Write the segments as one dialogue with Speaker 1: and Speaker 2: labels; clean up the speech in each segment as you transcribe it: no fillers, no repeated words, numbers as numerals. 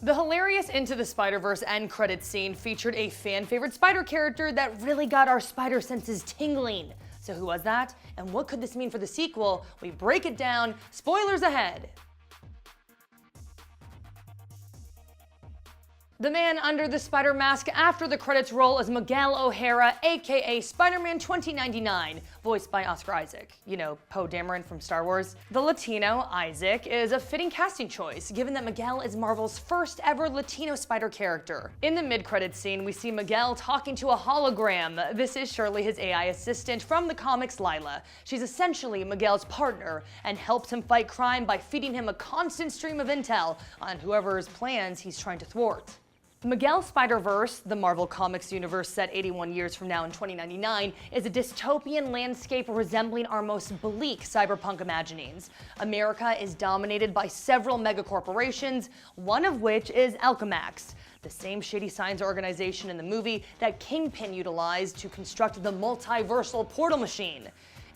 Speaker 1: The hilarious Into the Spider-Verse end credits scene featured a fan-favorite spider character that really got our spider senses tingling. So who was that? And what could this mean for the sequel? We break it down. Spoilers ahead! The man under the spider mask after the credits roll is Miguel O'Hara, aka Spider-Man 2099, voiced by Oscar Isaac. You know, Poe Dameron from Star Wars. The Latino, Isaac, is a fitting casting choice, given that Miguel is Marvel's first ever Latino spider character. In the mid-credits scene, we see Miguel talking to a hologram. This is Shirley, his AI assistant from the comics Lila. She's essentially Miguel's partner and helps him fight crime by feeding him a constant stream of intel on whoever's plans he's trying to thwart. Miguel's Spider-Verse, the Marvel Comics universe set 81 years from now in 2099, is a dystopian landscape resembling our most bleak cyberpunk imaginings. America is dominated by several megacorporations, one of which is Alchemax, the same shady science organization in the movie that Kingpin utilized to construct the multiversal portal machine.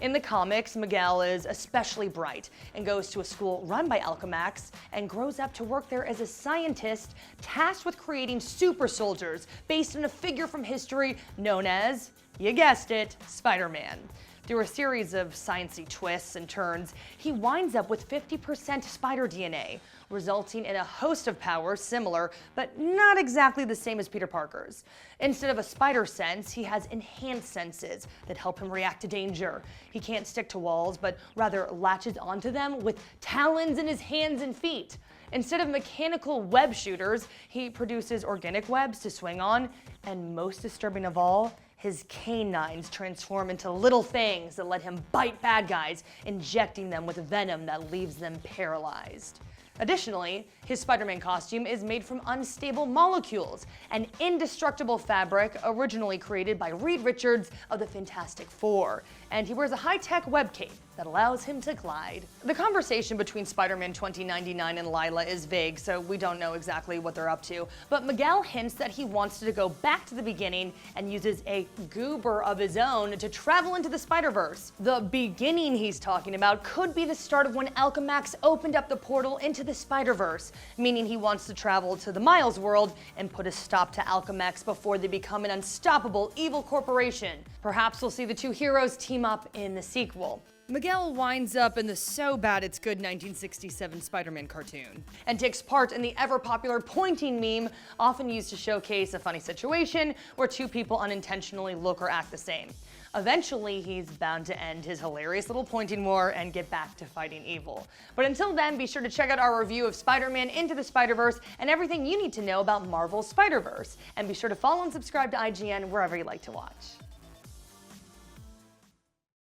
Speaker 1: In the comics, Miguel is especially bright and goes to a school run by Alchemax and grows up to work there as a scientist tasked with creating super soldiers based on a figure from history known as, you guessed it, Spider-Man. Through a series of sciencey twists and turns, he winds up with 50% spider DNA, resulting in a host of powers similar, but not exactly the same as Peter Parker's. Instead of a spider sense, he has enhanced senses that help him react to danger. He can't stick to walls, but rather latches onto them with talons in his hands and feet. Instead of mechanical web shooters, he produces organic webs to swing on, and most disturbing of all, his canines transform into little things that let him bite bad guys, injecting them with venom that leaves them paralyzed. Additionally, his Spider-Man costume is made from unstable molecules, an indestructible fabric originally created by Reed Richards of the Fantastic Four, and he wears a high-tech web cape that allows him to glide. The conversation between Spider-Man 2099 and Lila is vague, so we don't know exactly what they're up to, but Miguel hints that he wants to go back to the beginning and uses a goober of his own to travel into the Spider-Verse. The beginning he's talking about could be the start of when Alchemax opened up the portal into the Spider-Verse, meaning he wants to travel to the Miles world and put a stop to Alchemax before they become an unstoppable evil corporation. Perhaps we'll see the two heroes team up in the sequel. Miguel winds up in the so bad it's good 1967 Spider-Man cartoon and takes part in the ever-popular pointing meme, often used to showcase a funny situation where two people unintentionally look or act the same. Eventually, he's bound to end his hilarious little pointing war and get back to fighting evil. But until then, be sure to check out our review of Spider-Man Into the Spider-Verse and everything you need to know about Marvel's Spider-Verse. And be sure to follow and subscribe to IGN wherever you like to watch.